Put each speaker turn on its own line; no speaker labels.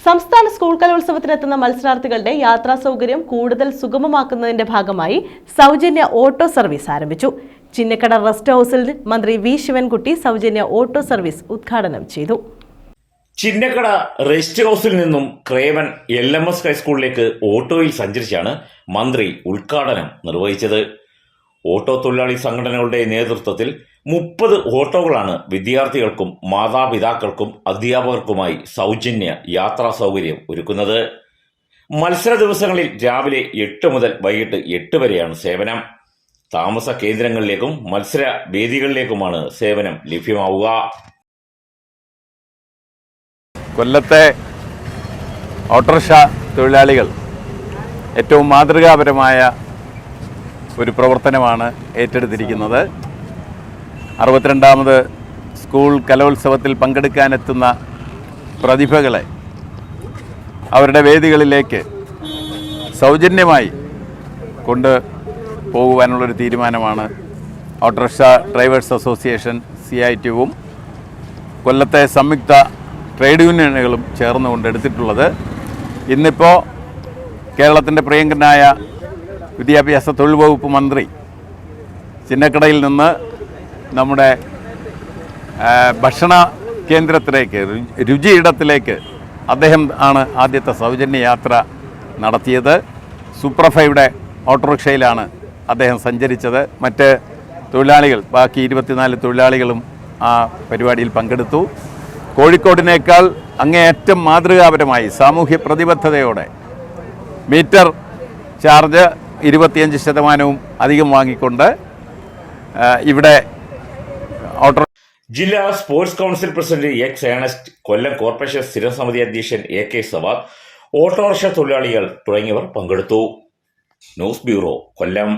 സംസ്ഥാന സ്കൂൾ കലോത്സവത്തിനെത്തുന്ന മത്സരാർത്ഥികളുടെ യാത്രാ സൗകര്യം കൂടുതൽ സുഗമമാക്കുന്നതിന്റെ ഭാഗമായി സൗജന്യ ഓട്ടോ സർവീസ് ആരംഭിച്ചു. ചിന്നക്കട റെസ്റ്റ് ഹൌസിൽ മന്ത്രി വി ശിവൻകുട്ടി സൗജന്യ ഓട്ടോ സർവീസ് ഉദ്ഘാടനം ചെയ്തു.
ചിന്നക്കട റെസ്റ്റ് ഹൌസിൽ നിന്നും ക്രേവൻ LMS ഹൈസ്കൂളിലേക്ക് ഓട്ടോയിൽ സഞ്ചരിച്ചാണ് മന്ത്രി ഉദ്ഘാടനം നിർവഹിച്ചത്. ഓട്ടോ തൊഴിലാളി സംഘടനകളുടെ നേതൃത്വത്തിൽ 30 ഓട്ടോകളാണ് വിദ്യാർത്ഥികൾക്കും മാതാപിതാക്കൾക്കും അധ്യാപകർക്കുമായി സൗജന്യ യാത്രാ സൗകര്യം ഒരുക്കുന്നത്. മത്സര ദിവസങ്ങളിൽ രാവിലെ 8 മുതൽ വൈകിട്ട് 8 വരെയാണ് സേവനം. താമസ കേന്ദ്രങ്ങളിലേക്കും മത്സര വേദികളിലേക്കുമാണ് സേവനം ലഭ്യമാവുക.
കൊല്ലത്തെ ഓട്ടോറിക്ഷ തൊഴിലാളികൾ ഏറ്റവും മാതൃകാപരമായ ഒരു പ്രവർത്തനമാണ് ഏറ്റെടുത്തിരിക്കുന്നത്. 62ാമത് സ്കൂൾ കലോത്സവത്തിൽ പങ്കെടുക്കാനെത്തുന്ന പ്രതിഭകളെ അവരുടെ വേദികളിലേക്ക് സൗജന്യമായി കൊണ്ട് പോകുവാനുള്ളൊരു തീരുമാനമാണ് ഓട്ടോറിക്ഷ ഡ്രൈവേഴ്സ് അസോസിയേഷൻ CITUവും കൊല്ലത്തെ സംയുക്ത ട്രേഡ് യൂണിയനുകളും ചേർന്നുകൊണ്ട് എടുത്തിട്ടുള്ളത്. ഇന്നിപ്പോൾ കേരളത്തിൻ്റെ പ്രിയങ്കരനായ വിദ്യാഭ്യാസ തൊഴിൽ വകുപ്പ് മന്ത്രി ചിന്നക്കടയിൽ നിന്ന് നമ്മുടെ ഭക്ഷണ കേന്ദ്രത്തിലേക്ക്, രുചിയിടത്തിലേക്ക് അദ്ദേഹം ആണ് ആദ്യത്തെ സൗജന്യ യാത്ര നടത്തിയത്. സൂപ്പർഫൈയുടെ ഓട്ടോറിക്ഷയിലാണ് അദ്ദേഹം സഞ്ചരിച്ചത്. മറ്റ് തൊഴിലാളികൾ, ബാക്കി 24 തൊഴിലാളികളും ആ പരിപാടിയിൽ പങ്കെടുത്തു. കോഴിക്കോടിനേക്കാൾ അങ്ങേയറ്റം മാതൃകാപരമായി സാമൂഹ്യ പ്രതിബദ്ധതയോടെ മീറ്റർ ചാർജ് 25% അധികം വാങ്ങിക്കൊണ്ട് ഇവിടെ ഓട്ടോ
ജില്ലാ sports council president X Ernest, Kollam corporation സ്ഥിരം സമിതി അധ്യക്ഷൻ AK സവാദ്, ഓട്ടോറിക്ഷ തൊഴിലാളികൾ തുടങ്ങിയവർ പങ്കെടുത്തു. ന്യൂസ് ബ്യൂറോ, കൊല്ലം.